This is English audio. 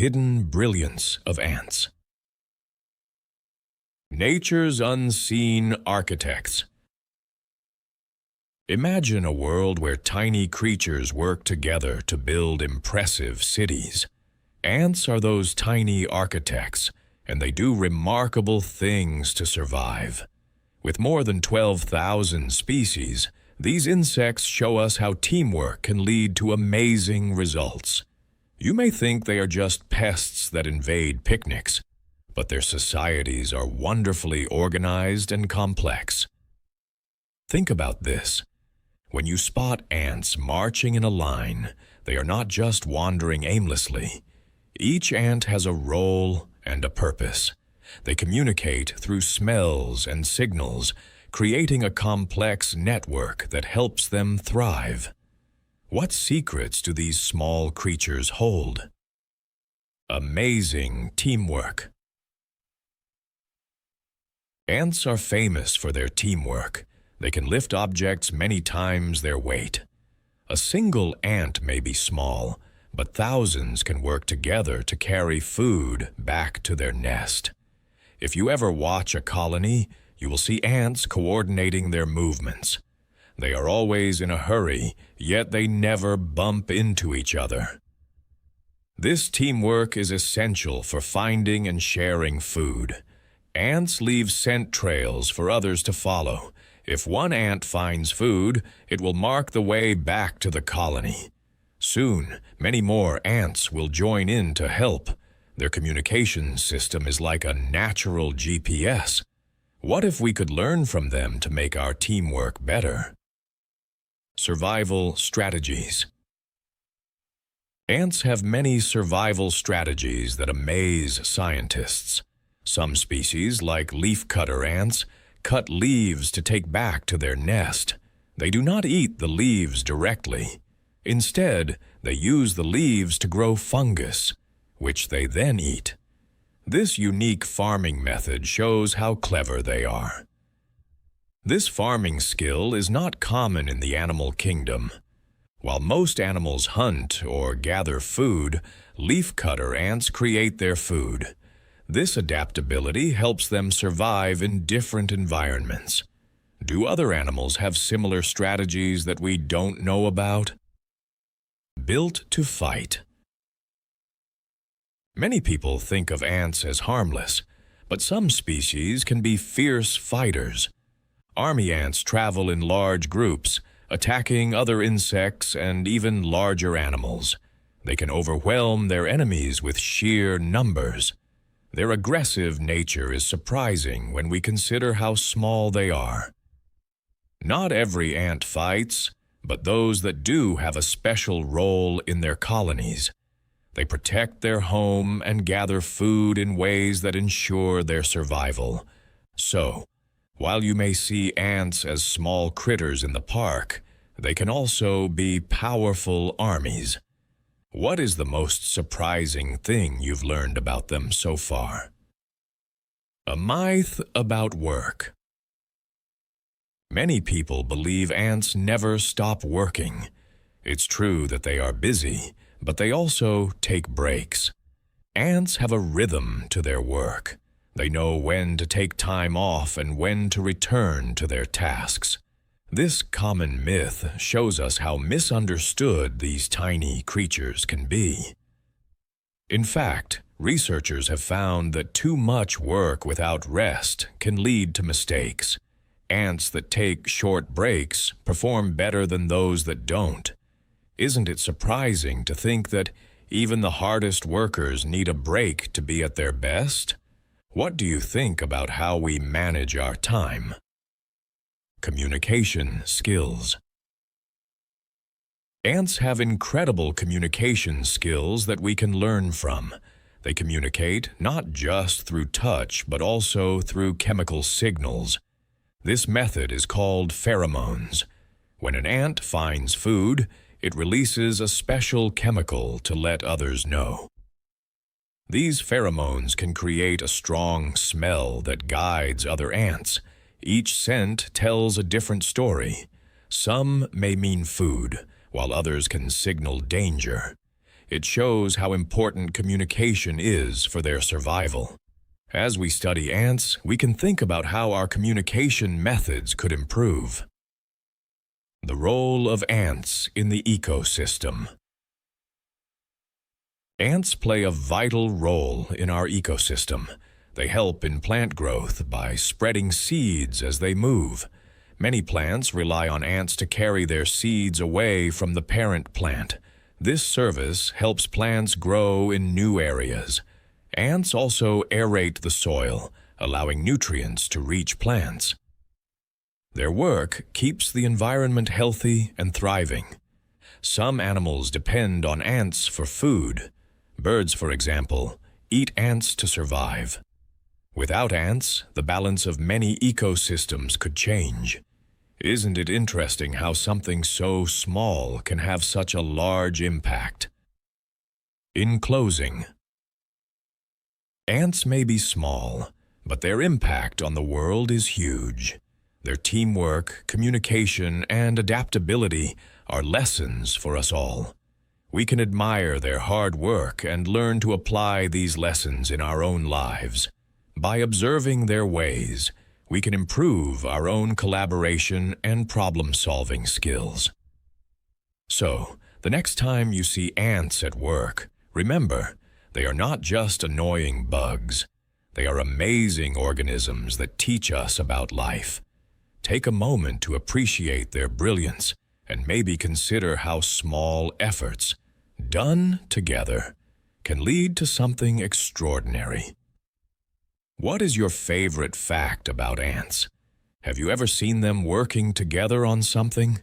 hidden brilliance of ants. Nature's unseen architects. Imagine a world where tiny creatures work together to build impressive cities. Ants are those tiny architects, and they do remarkable things to survive. With more than 12,000 species, these insects show us how teamwork can lead to amazing results. You may think they are just pests that invade picnics, but their societies are wonderfully organized and complex. Think about this. When you spot ants marching in a line, they are not just wandering aimlessly. Each ant has a role and a purpose. They communicate through smells and signals, creating a complex network that helps them thrive. What secrets do these small creatures hold? Amazing teamwork. Ants are famous for their teamwork. They can lift objects many times their weight. A single ant may be small, but thousands can work together to carry food back to their nest. If you ever watch a colony, you will see ants coordinating their movements. They are always in a hurry, yet they never bump into each other. This teamwork is essential for finding and sharing food. Ants leave scent trails for others to follow. If one ant finds food, it will mark the way back to the colony. Soon, many more ants will join in to help. Their communication system is like a natural GPS. What if we could learn from them to make our teamwork better? Survival strategies. Ants have many survival strategies that amaze scientists. Some species, like leafcutter ants, cut leaves to take back to their nest. They do not eat the leaves directly. Instead, they use the leaves to grow fungus, which they then eat. This unique farming method shows how clever they are. This farming skill is not common in the animal kingdom. While most animals hunt or gather food, leafcutter ants create their food. This adaptability helps them survive in different environments. Do other animals have similar strategies that we don't know about? Built to fight. Many people think of ants as harmless, but some species can be fierce fighters. Army ants travel in large groups, attacking other insects and even larger animals. They can overwhelm their enemies with sheer numbers. Their aggressive nature is surprising when we consider how small they are. Not every ant fights, but those that do have a special role in their colonies. They protect their home and gather food in ways that ensure their survival. So, while you may see ants as small critters in the park, they can also be powerful armies. What is the most surprising thing you've learned about them so far? A myth about work. Many people believe ants never stop working. It's true that they are busy, but they also take breaks. Ants have a rhythm to their work. They know when to take time off and when to return to their tasks. This common myth shows us how misunderstood these tiny creatures can be. In fact, researchers have found that too much work without rest can lead to mistakes. Ants that take short breaks perform better than those that don't. Isn't it surprising to think that even the hardest workers need a break to be at their best? What do you think about how we manage our time? Communication skills. Ants have incredible communication skills that we can learn from. They communicate not just through touch, but also through chemical signals. This method is called pheromones. When an ant finds food, it releases a special chemical to let others know. These pheromones can create a strong smell that guides other ants. Each scent tells a different story. Some may mean food, while others can signal danger. It shows how important communication is for their survival. As we study ants, we can think about how our communication methods could improve. The role of ants in the ecosystem. Ants play a vital role in our ecosystem. They help in plant growth by spreading seeds as they move. Many plants rely on ants to carry their seeds away from the parent plant. This service helps plants grow in new areas. Ants also aerate the soil, allowing nutrients to reach plants. Their work keeps the environment healthy and thriving. Some animals depend on ants for food. Birds, for example, eat ants to survive. Without ants, the balance of many ecosystems could change. Isn't it interesting how something so small can have such a large impact? In closing, ants may be small, but their impact on the world is huge. Their teamwork, communication, and adaptability are lessons for us all. We can admire their hard work and learn to apply these lessons in our own lives. By observing their ways, we can improve our own collaboration and problem-solving skills. So, the next time you see ants at work, remember, they are not just annoying bugs. They are amazing organisms that teach us about life. Take a moment to appreciate their brilliance and maybe consider how small efforts, done together, can lead to something extraordinary. What is your favorite fact about ants? Have you ever seen them working together on something?